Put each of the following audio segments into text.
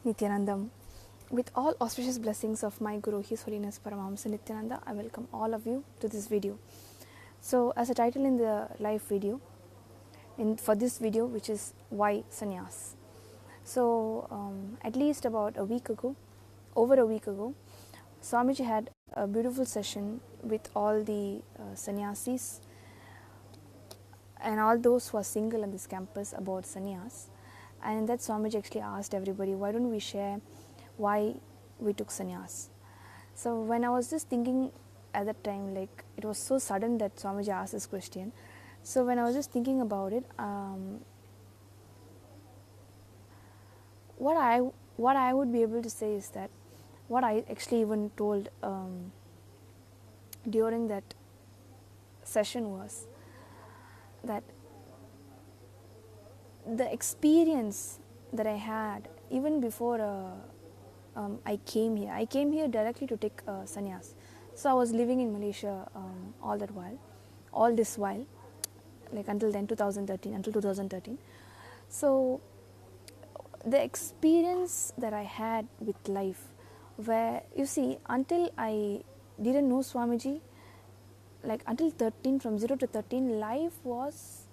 Nityanandam. With all auspicious blessings of my Guru, His Holiness Paramahamsa Nityananda, I welcome all of you to this video. So, as a title in the live video, for this video, which is Why Sanyas. So, at least about over a week ago, Swamiji had a beautiful session with all the sannyasis and all those who are single on this campus about sannyas. And in that, Swamiji actually asked everybody, why don't we share why we took sannyas? So when I was just thinking at that time, like it was so sudden that Swamiji asked this question. So when I was just thinking about it, what I would be able to say is that what I actually even told during that session was that the experience that I had even before I came here directly to take sannyas. So I was living in Malaysia all this while, like until 2013. So the experience that I had with life, where you see, until I didn't know Swamiji, like until 13, from 0 to 13, life was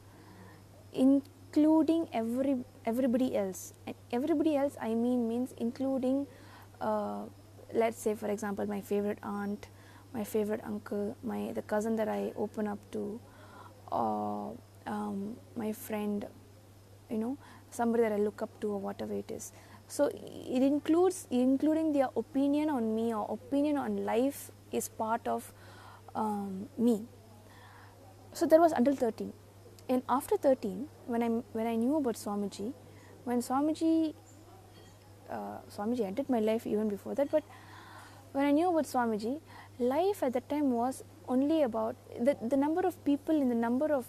including everybody else. And everybody else, I means including, let's say for example, my favorite aunt, my favorite uncle, the cousin that I open up to, my friend, somebody that I look up to, or whatever it is. So it includes including their opinion on me or opinion on life is part of me. So that was until 13. And after 13, when I knew about Swamiji, when Swamiji entered my life even before that, but when I knew about Swamiji, life at that time was only about the number of people and the number of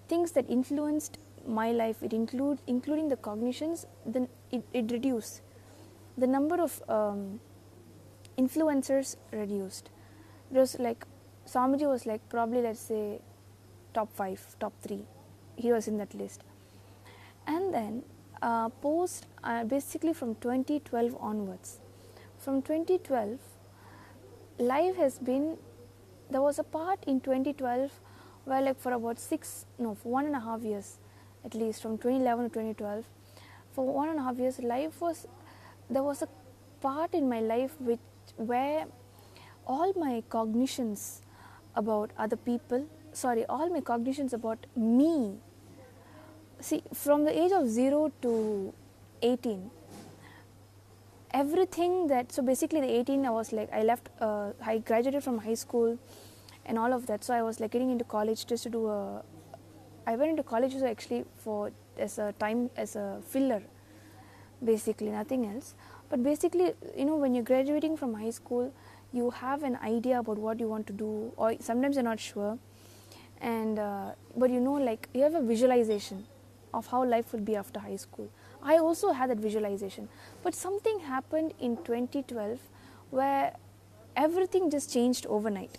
things that influenced my life. It including the cognitions, then it reduced. The number of influencers reduced. It was like Swamiji was like probably, let's say, top 5, top 3. He was in that list. And then basically from 2012 onwards, from 2012, life has been, there was a part in 2012 where like for about for 1.5 years, at least from 2011 to 2012, for 1.5 years, there was a part in my life where all my cognitions about other people, all my cognitions about me, see, from the age of 0 to 18, everything that, so basically the 18, I was like, I graduated from high school and all of that, so I was like getting into college just to do I went into college actually as a filler, basically nothing else. But basically, when you're graduating from high school, you have an idea about what you want to do, or sometimes you're not sure, and but like you have a visualization of how life will be after high school. I also had that visualization, but something happened in 2012 where everything just changed overnight.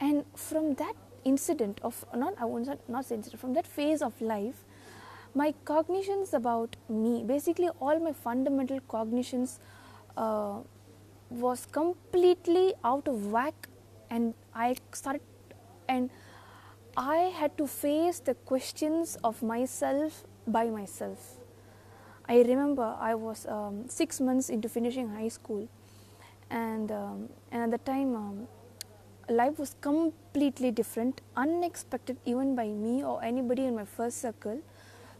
And from that incident from that phase of life, my cognitions about me, basically all my fundamental cognitions was completely out of whack, and I had to face the questions of myself by myself. I remember I was 6 months into finishing high school, and at the time life was completely different, unexpected even by me or anybody in my first circle.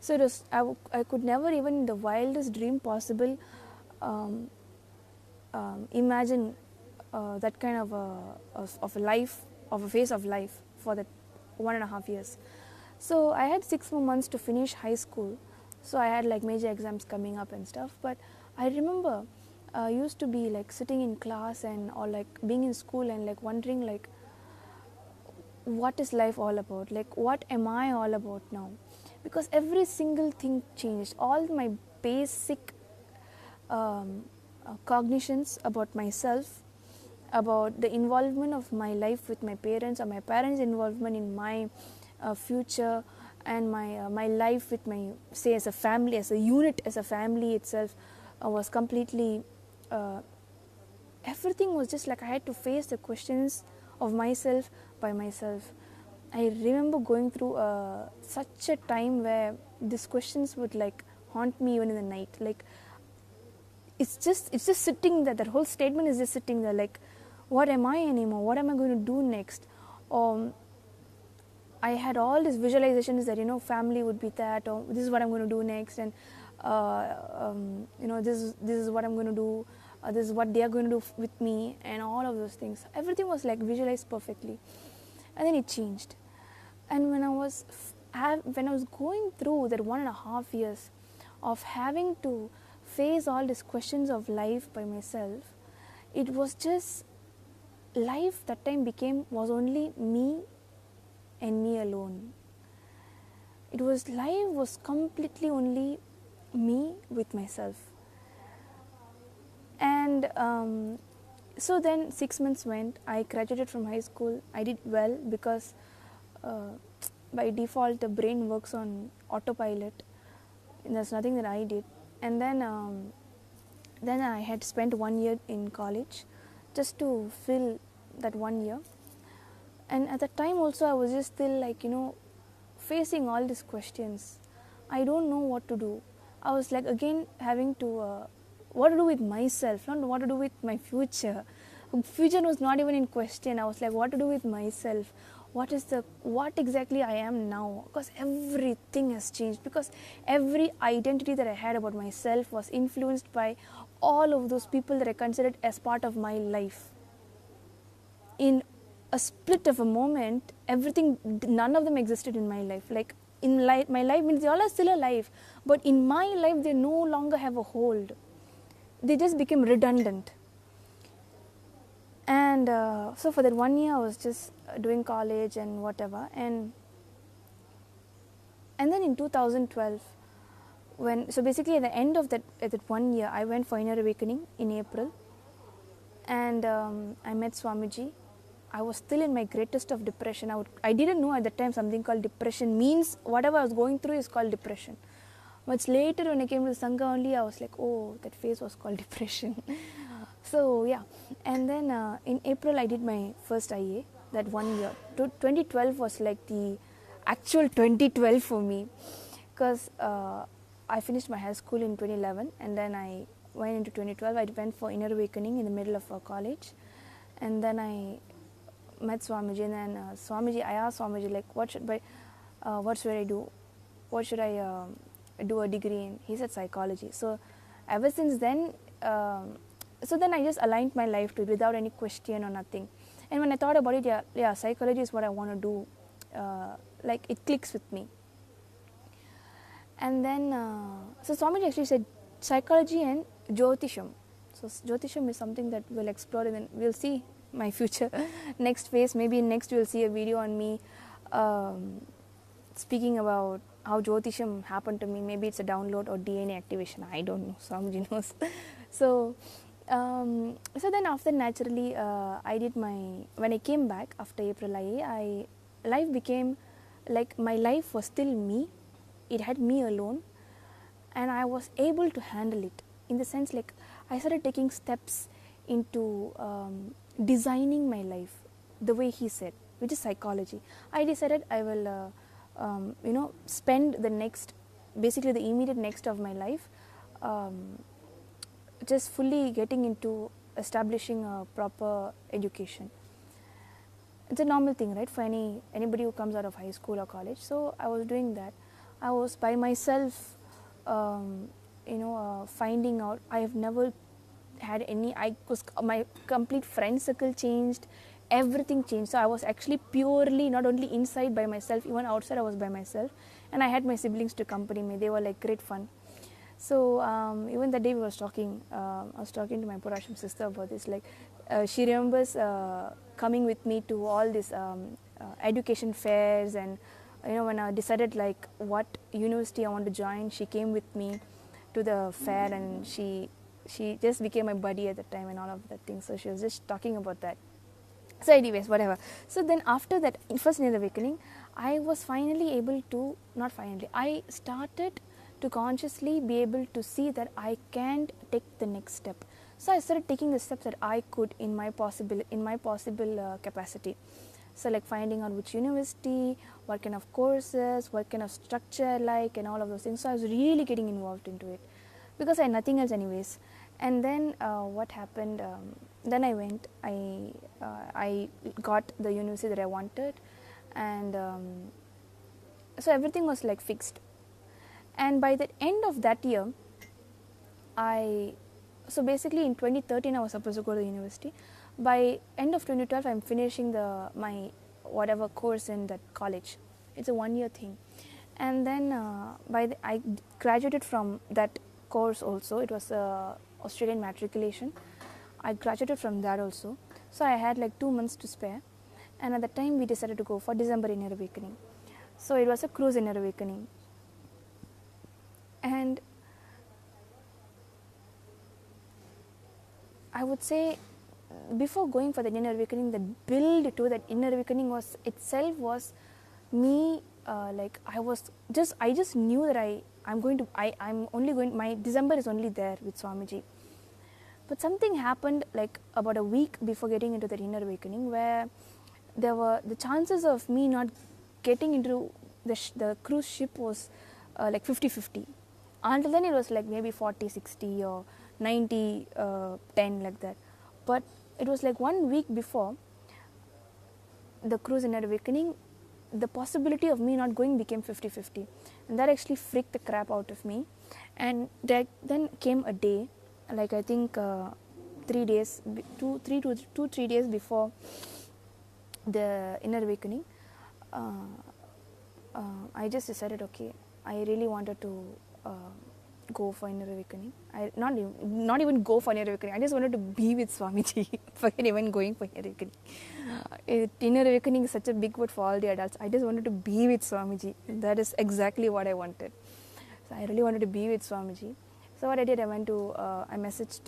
So it was, I could never, even in the wildest dream possible, imagine that kind of a life, of a phase of life for that 1.5 years. So I had 6 more months to finish high school. So I had like major exams coming up and stuff. But I remember I used to be like sitting in class or like being in school and like wondering like, what is life all about? Like, what am I all about now? Because every single thing changed. All my basic cognitions about myself, about the involvement of my life with my parents, or my parents' involvement in my future, and my life with my, say, as a family, as a unit, as a family itself, was completely, uh, everything was just like I had to face the questions of myself by myself. I remember going through such a time where these questions would like haunt me even in the night. Like it's just sitting there. That whole statement is just sitting there. Like, what am I anymore? What am I going to do next? I had all these visualizations that family would be that, or this is what I'm going to do next, and this is what I'm going to do. This is what they are going to do with me, and all of those things. Everything was like visualized perfectly, and then it changed. And when I was going through that 1.5 years of having to face all these questions of life by myself, it was just life that time was only me and me alone. Life was completely only me with myself. And so then 6 months went. I graduated from high school. I did well because by default the brain works on autopilot. And there's nothing that I did. And then I had spent 1 year in college just to fill that 1 year. And at that time also I was just still like facing all these questions. I don't know what to do. I was like again having to what to do with myself, not what to do with my future. Future was not even in question. I was like, what to do with myself? What exactly I am now? Because everything has changed. Because every identity that I had about myself was influenced by all of those people that I considered as part of my life. In a split of a moment, none of them existed in my life. Like my life means they all are still alive, but in my life they no longer have a hold. They just became redundant. And so for that 1 year I was just doing college and whatever, and then in 2012, so basically at the end of that 1 year, I went for inner awakening in April, and I met Swamiji. I was still in my greatest of depression. I didn't know at the time something called depression means whatever I was going through is called depression. Much later when I came to the Sangha only, I was like, oh, that phase was called depression. So yeah, and then in April I did my first IA, that 1 year. 2012 was like the actual 2012 for me, because I finished my high school in 2011, and then I went into 2012. I went for inner awakening in the middle of college, and then I met Swamiji, and then I asked Swamiji, like, what should I do? What should I do a degree in? He said psychology. So ever since then, then I just aligned my life to it without any question or nothing. And when I thought about it, yeah, psychology is what I want to do. Like it clicks with me. And then, so Swamiji actually said psychology and Jyotisham. So Jyotisham is something that we'll explore, and then we'll see my future next phase. Maybe next we'll see a video on me speaking about how Jyotisham happened to me. Maybe it's a download or DNA activation. I don't know. Swamiji knows. So then after naturally, when I came back after April IA, life became like my life was still me. It had me alone, and I was able to handle it, in the sense like I started taking steps into designing my life the way he said, which is psychology. I decided I will spend the immediate next of my life just fully getting into establishing a proper education. It's a normal thing, right, for anybody who comes out of high school or college. So I was doing that. I was by myself, finding out. I have never had my complete friend circle changed, everything changed. So I was actually purely not only inside by myself, even outside I was by myself, and I had my siblings to accompany me. They were like great fun. So even the day I was talking to my Purasham sister about this. Like she remembers coming with me to all these education fairs, and when I decided like what university I want to join, she came with me to the fair, and she just became my buddy at the time and all of that thing. So she was just talking about that. So anyways, whatever. So then after that first inner awakening, I was finally able to, not finally, I started to consciously be able to see that I can't take the next step. So I started taking the steps that I could in my possible capacity. So like finding out which university, what kind of courses, what kind of structure I like, and all of those things. So I was really getting involved into it because I had nothing else anyways. And then what happened? Then I went. I got the university that I wanted, and so everything was like fixed. And by the end of that year, so basically in 2013 I was supposed to go to the university. By end of 2012 I'm finishing my whatever course in that college. It's a 1-year thing. And then I graduated from that course also. It was Australian matriculation. I graduated from that also. So I had like 2 months to spare, and at the time we decided to go for December Inner Awakening. So it was a cruise Inner Awakening. And I would say before going for the Inner Awakening, the build to that Inner Awakening was me, like I just knew that I'm only going, my December is only there with Swamiji. But something happened like about a week before getting into that Inner Awakening, where there were the chances of me not getting into the cruise ship was like 50-50. Until then it was like maybe 40-60 or 90-10 like that. But it was like 1 week before the cruise Inner Awakening, the possibility of me not going became 50-50, and that actually freaked the crap out of me. And then came a day, like I think 3 days, 3 days before the Inner Awakening, I just decided, okay, I really wanted to go for Inner Awakening. I not even go for Inner Awakening. I just wanted to be with Swamiji. Forget even going for Inner Awakening. Inner Awakening is such a big word for all the adults. I just wanted to be with Swamiji. That is exactly what I wanted. So I really wanted to be with Swamiji. So what I did, I inboxed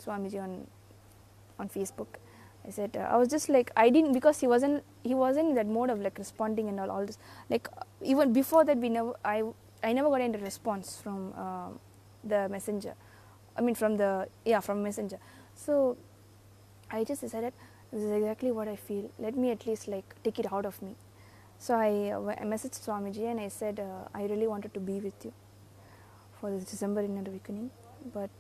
Swamiji on Facebook. I said, I was just like, I didn't, because he wasn't in that mode of like responding and all this. Like even before that, I never got any response from the messenger. I mean from messenger. So I just decided, this is exactly what I feel. Let me at least like take it out of me. So I messaged Swamiji and I said, I really wanted to be with you for this December Inner Awakening. But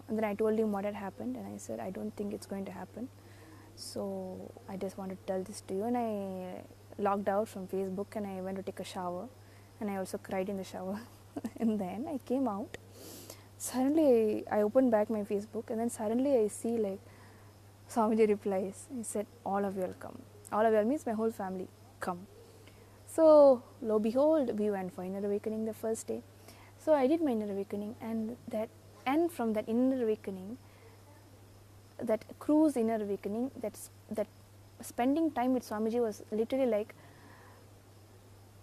and then I told him what had happened, and I said, I don't think it's going to happen. So I just wanted to tell this to you. And I logged out from Facebook and I went to take a shower. And I also cried in the shower. And then I came out. Suddenly I opened back my Facebook, and then suddenly I see like Swamiji replies. He said, all of you will come. All of you means my whole family, come. So lo behold, we went for Inner Awakening the first day. So I did my Inner Awakening, and from that Inner Awakening, that cruise Inner Awakening, that spending time with Swamiji was literally like,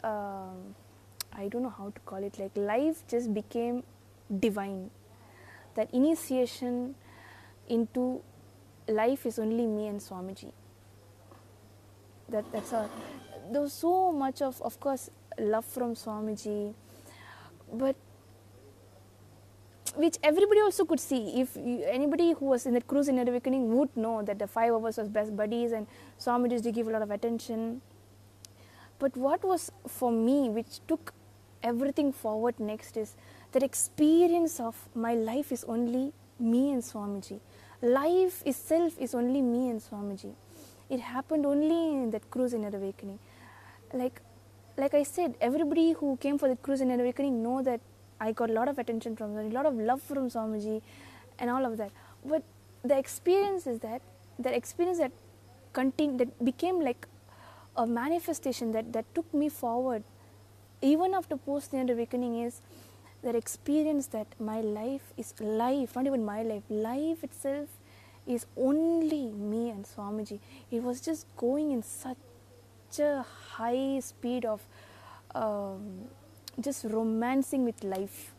I don't know how to call it, like life just became divine. That initiation into life is only me and Swamiji. That's all. There was so much of course, love from Swamiji, but which everybody also could see. If anybody who was in that cruise Inner Awakening would know that the 5 of us was best buddies, and Swamiji used to give a lot of attention. But what was for me, which took everything forward next, is that experience of my life is only me and Swamiji. Life itself is only me and Swamiji. It happened only in that cruise Inner Awakening. Like I said, everybody who came for the cruise Inner Awakening know that I got a lot of attention from them, a lot of love from Swamiji and all of that. But the experience is that became like a manifestation that took me forward even after post Inner Awakening, is that experience that my life is life, not even my life itself is only me and Swamiji. It was just going in such a high speed of just romancing with life.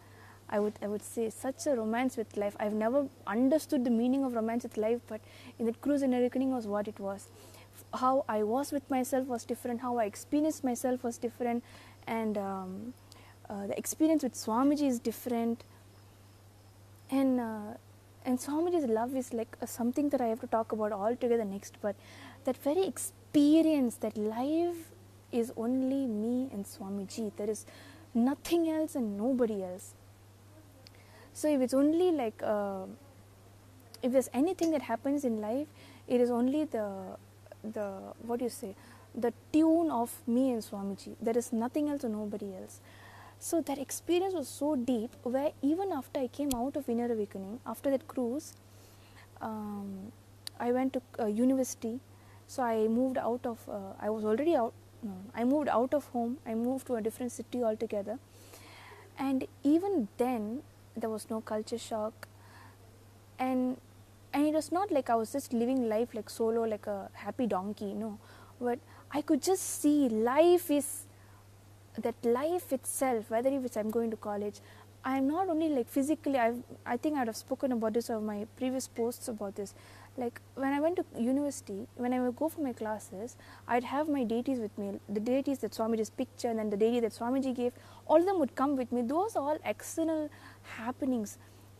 I would say such a romance with life. I've never understood the meaning of romance with life, but in that cruise Inner Awakening was what it was. How I was with myself was different, how I experienced myself was different, and the experience with Swamiji is different, and Swamiji's love is like something that I have to talk about altogether next. But that very experience, that life is only me and Swamiji. There is nothing else and nobody else. So if it's only like if there's anything that happens in life, it is only the what do you say, the tune of me and Swamiji. There is nothing else or nobody else. So that experience was so deep, where even after I came out of Inner Awakening, after that cruise, I went to university. So I moved out of, I was already out, no, I moved out of home, I moved to a different city altogether. And even then, there was no culture shock. And it was not like I was just living life like solo, like a happy donkey, no. But I could just see life is, that life itself, whether if I'm going to college, I'm not only like physically, I think I would have spoken about this on my previous posts about this. Like when I went to university, when I would go for my classes, I'd have my deities with me, the deities that Swamiji's picture and then the deity that Swamiji gave, all of them would come with me. Those are all external happenings.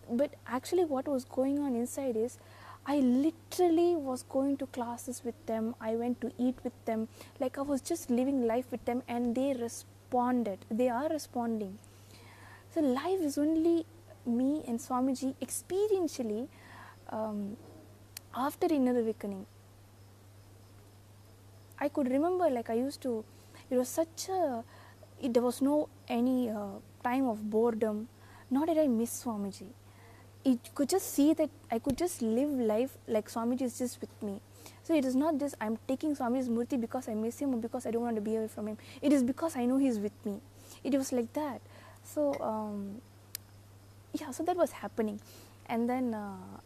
But actually what was going on inside is, I literally was going to classes with them, I went to eat with them, like I was just living life with them, and they are responding. So life is only me and Swamiji experientially after Inner Awakening. I could remember, like I used to, it was such a, there was no any time of boredom, nor did I miss Swamiji. You could just see that I could just live life like Swamiji is just with me. So it is not just I'm taking Swamiji's Murti because I miss him or because I don't want to be away from him. It is because I know he's with me. It was like that. So yeah, so that was happening. And then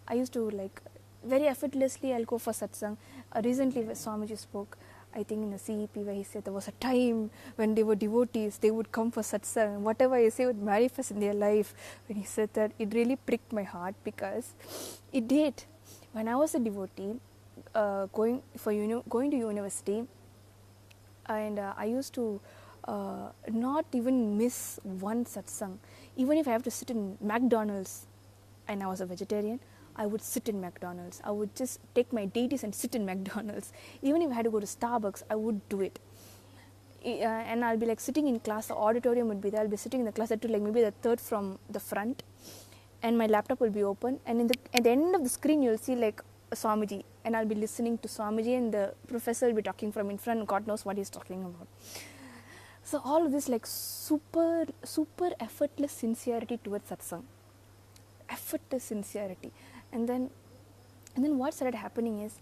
I used to like very effortlessly I'll go for satsang. Recently Swamiji spoke, I think in a CEP, where he said there was a time when they were devotees, they would come for satsang. Whatever I say would manifest in their life. When he said that, it really pricked my heart, because it did. When I was a devotee, going to university, and I used to not even miss one satsang. Even if I have to sit in McDonald's, and I was a vegetarian, I would sit in McDonald's. I would just take my deities and sit in McDonald's. Even if I had to go to Starbucks, I would do it. And I'll be like sitting in class, the auditorium would be there. I'll be sitting in the class at like maybe the third from the front, and my laptop will be open. And at the end of the screen, you'll see like a Swamiji, and I'll be listening to Swamiji, and the professor will be talking from in front. God knows what he's talking about. So all of this like super effortless sincerity towards satsang, effortless sincerity. And then what started happening is,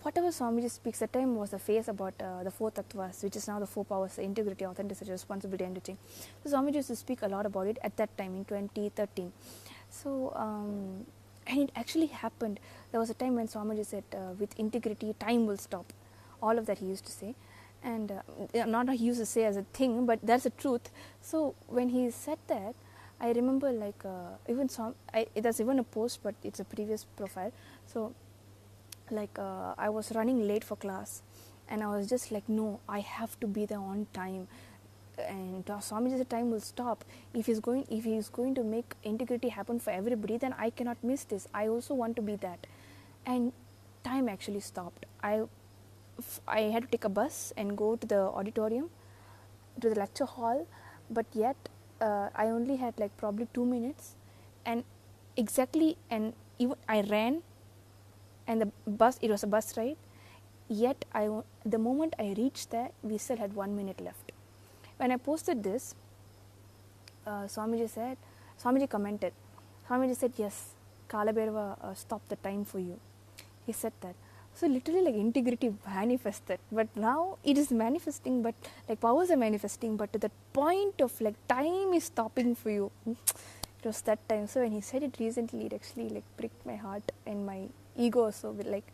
whatever Swamiji speaks, that time was the phase about the four tattvas, which is now the four powers: integrity, authenticity, responsibility, and teaching. So Swamiji used to speak a lot about it at that time in 2013. So and it actually happened. There was a time when Swamiji said, with integrity, time will stop. All of that he used to say. And not he used to say as a thing, but that's the truth. So when he said that, I remember like there's even a post, but it's a previous profile. So like I was running late for class, and I was just like, no, I have to be there on time. And Swamiji's time will stop. If he's going to make integrity happen for everybody, then I cannot miss this. I also want to be that. And time actually stopped. I had to take a bus and go to the auditorium, to the lecture hall, but yet I only had like probably 2 minutes, and even I ran, and it was a bus ride, yet the moment I reached there, we still had 1 minute left. When I posted this, Swamiji commented, Swamiji said, yes, Kalabhairava stopped the time for you. He said that. So literally like integrity manifested, but now it is manifesting, but like powers are manifesting, but to the point of like time is stopping for you. It was that time. So when he said it recently, it actually like pricked my heart and my ego also, but like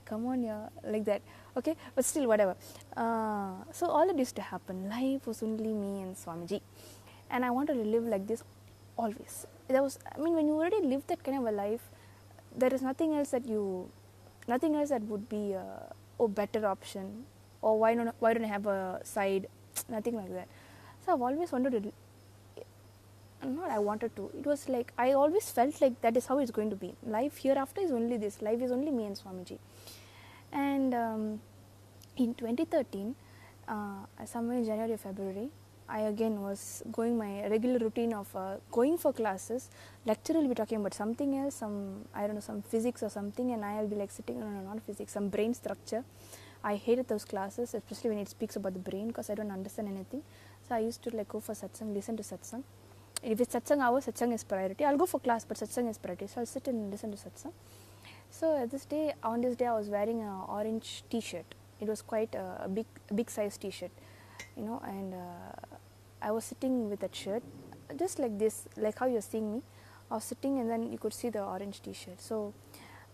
come on, yeah, like that. Okay, but still whatever. So all that used to happen. Life was only me and Swamiji, and I wanted to live like this always. When you already live that kind of a life, there is nothing else that would be a better option, or why don't I have a side, nothing like that. So I've always wanted to not I wanted to. It was like I always felt like that is how it's going to be. Life hereafter is only this. Life is only me and Swamiji. And in 2013, somewhere in January or February, I again was going my regular routine of going for classes. Lecturer will be talking about something else, some physics or something, and I'll be like sitting, no, not physics, some brain structure. I hated those classes, especially when it speaks about the brain, because I don't understand anything. So I used to like go for satsang, listen to satsang. If it's satsang hour, satsang is priority. I'll go for class, but satsang is priority. So I'll sit and listen to satsang. So on this day, I was wearing an orange T-shirt. It was quite a big size T-shirt, and I was sitting with that shirt, just like this, like how you're seeing me. I was sitting, and then you could see the orange T-shirt. So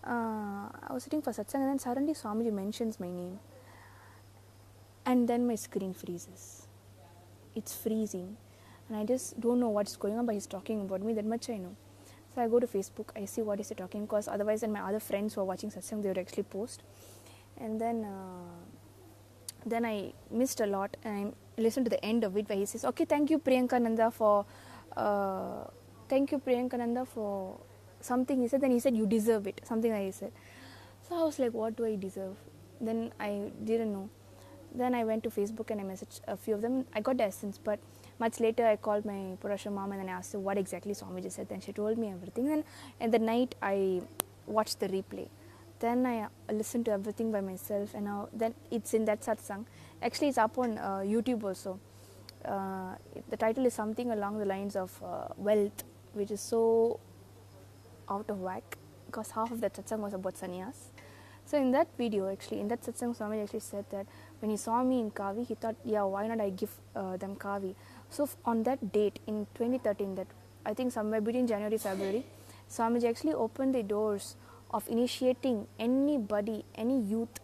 I was sitting for satsang, and then suddenly Swamiji mentions my name, and then my screen freezes. It's freezing, and I just don't know what's going on, but he's talking about me, that much I know. So I go to Facebook, I see what is he talking, because otherwise then my other friends who are watching satsang, they would actually post. And then I missed a lot, and I listened to the end of it where he says, okay, thank you Priyankananda for something he said. Then he said, you deserve it, something like he said. So I was like, what do I deserve? Then I didn't know. Then I went to Facebook and I messaged a few of them. I got the essence, but much later I called my Purasha mom and then I asked her what exactly Swamiji said. Then she told me everything. Then at the night I watched the replay. Then I listened to everything by myself, and now then it's in that satsang. Actually, it's up on YouTube also. The title is something along the lines of wealth, which is so out of whack, because half of that satsang was about Sanyas. So in that video, actually, in that satsang, Swami actually said that when he saw me in Kavi, he thought, yeah, why not I give them Kavi? So on that date in 2013, that I think somewhere between January February, Swamiji actually opened the doors of initiating anybody, any youth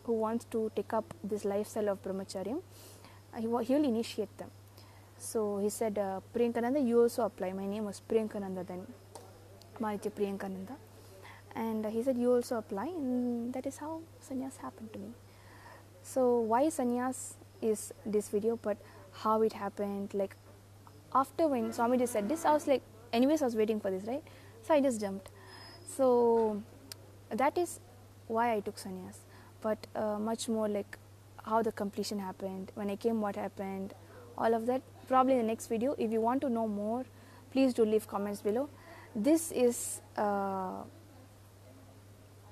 who wants to take up this lifestyle of brahmacharyam. He will initiate them. So he said, Priyankananda, you also apply. My name was Priyankananda then, Maritya Priyankananda. And he said, you also apply, and that is how sannyas happened to me. So why sannyas is this video, but how it happened, like after when Swamiji said this, I was like, anyways, I was waiting for this, right? So I just jumped. So that is why I took sannyas, but much more like how the completion happened, when I came, what happened, all of that, probably in the next video. If you want to know more, please do leave comments below. This is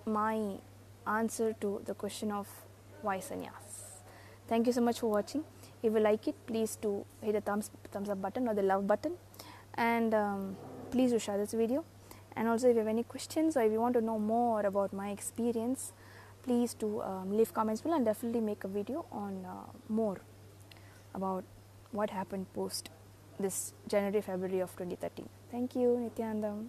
my answer to the question of why sannyas. Thank you so much for watching. If you like it, please do hit the thumbs up button or the love button, and please do share this video. And also, if you have any questions or if you want to know more about my experience, please do leave comments below, and definitely make a video on more about what happened post this January, February of 2013. Thank you, Nityanandam.